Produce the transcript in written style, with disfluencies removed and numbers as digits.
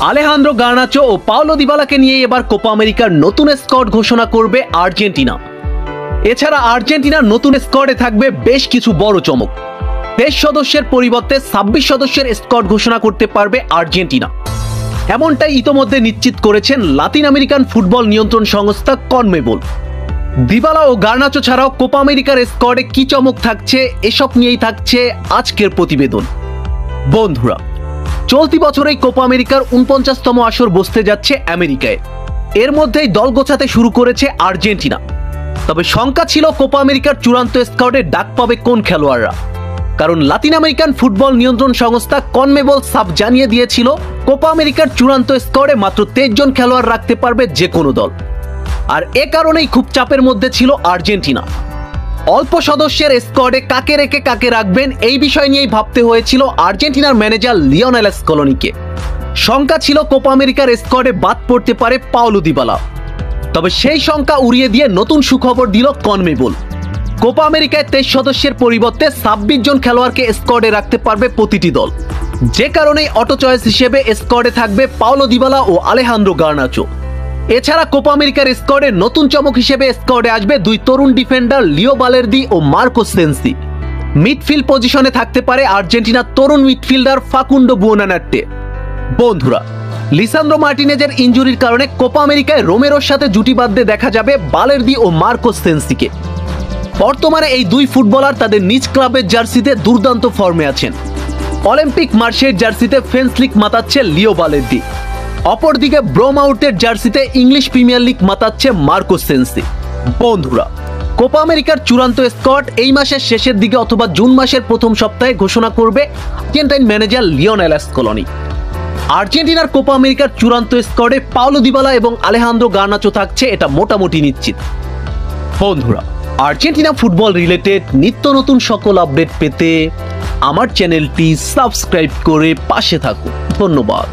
Alejandro Garnacho ও Paulo দিবালাকে নিয়ে এবার Copa আমেরিকার নতুন স্কোয়াড ঘোষণা করবে আর্জেন্টিনা। এছাড়া আর্জেন্টিনার নতুন স্কোয়াডে থাকবে বেশ কিছু বড় চমক। 23 সদস্যের পরিবর্তে 26 সদস্যের স্কোয়াড ঘোষণা করতে পারবে আর্জেন্টিনা, এমনটাই ইতোমধ্যে নিশ্চিত করেছেন লাতিন আমেরিকান ফুটবল নিয়ন্ত্রণ সংস্থা কনমেবল। দিবালা ও গার্নাচো ছাড়াও কোপা আমেরিকার স্কোয়াডে কি চমক থাকছে, এসব নিয়েই থাকছে আজকের প্রতিবেদন। বন্ধুরা, চলতি বছরেই কোপা আমেরিকার 49তম আসর বসতে যাচ্ছে আমেরিকায়। এর মধ্যেই দল গোছাতে শুরু করেছে আর্জেন্টিনা। তবে শঙ্কা ছিল কোপা আমেরিকার চূড়ান্ত স্কোয়াডে ডাক পাবে কোন খেলোয়াড়রা, কারণ লাতিন আমেরিকান ফুটবল নিয়ন্ত্রণ সংস্থা কনমেবল সাফ জানিয়ে দিয়েছিল কোপা আমেরিকার চূড়ান্ত স্কোয়াডে মাত্র 23 জন খেলোয়াড় রাখতে পারবে যে কোনো দল। আর এ কারণেই খুব চাপের মধ্যে ছিল আর্জেন্টিনা। অল্প সদস্যের স্কোয়াডে কাকে রেখে কাকে রাখবেন এই বিষয় নিয়েই ভাবতে হয়েছিল আর্জেন্টিনার ম্যানেজার লিওনেল স্কলোনিকে। শঙ্কা ছিল কোপা আমেরিকার স্কোয়াডে বাদ পড়তে পারে পাওলো দিবালা। তবে সেই শঙ্কা উড়িয়ে দিয়ে নতুন সুখবর দিল কনমেবল। কোপা আমেরিকায় 23 সদস্যের পরিবর্তে 26 জন খেলোয়াড়কে স্কোয়াডে রাখতে পারবে প্রতিটি দল, যে কারণেই অটো চয়েস হিসেবে স্কোয়াডে থাকবে পাওলো দিবালা ও আলেহান্দ্রো গার্নাচো। এছাড়া কোপা আমেরিকার স্কোয়াডে নতুন চমক হিসেবে স্কোয়াডে আসবে দুই তরুণ ডিফেন্ডার লিও বালের্দি ও মার্কো সেন্সি। মিডফিল্ড পজিশনে থাকতে পারে আর্জেন্টিনার তরুণ মিডফিল্ডার ফাকুন্ডো বুওনানাট্টে। বন্ধুরা, লিসান্দ্রো মার্টিনেজের ইনজুরির কারণে কোপা আমেরিকায় রোমেরোর সাথে জুটি বাঁধতে দেখা যাবে বালের্দি ও মার্কো সেন্সিকে। বর্তমানে এই দুই ফুটবলার তাদের নিজ ক্লাবের জার্সিতে দুর্দান্ত ফর্মে আছেন। অলিম্পিক মার্সের জার্সিতে ফ্রেঞ্চ লিগ মাতাচ্ছে লিও বালের্দি, অপরদিকে ব্রোমাউটের জার্সিতে ইংলিশ প্রিমিয়ার লিগ মাতাচ্ছে মার্কো সেন্সি। বন্ধুরা, কোপা আমেরিকার চূড়ান্ত স্কোয়াড এই মাসের শেষের দিকে অথবা জুন মাসের প্রথম সপ্তাহে ঘোষণা করবে আর্জেন্টাইন ম্যানেজার লিওনেল স্কলোনি। আর্জেন্টিনার কোপা আমেরিকার চূড়ান্ত স্কোয়াডে পাওলো দিবালা এবং আলেহান্দ্রো গার্নাচো থাকছে, এটা মোটামুটি নিশ্চিত। বন্ধুরা, আর্জেন্টিনা ফুটবল রিলেটেড নিত্য নতুন সকল আপডেট পেতে আমার চ্যানেলটি সাবস্ক্রাইব করে পাশে থাকুন। ধন্যবাদ।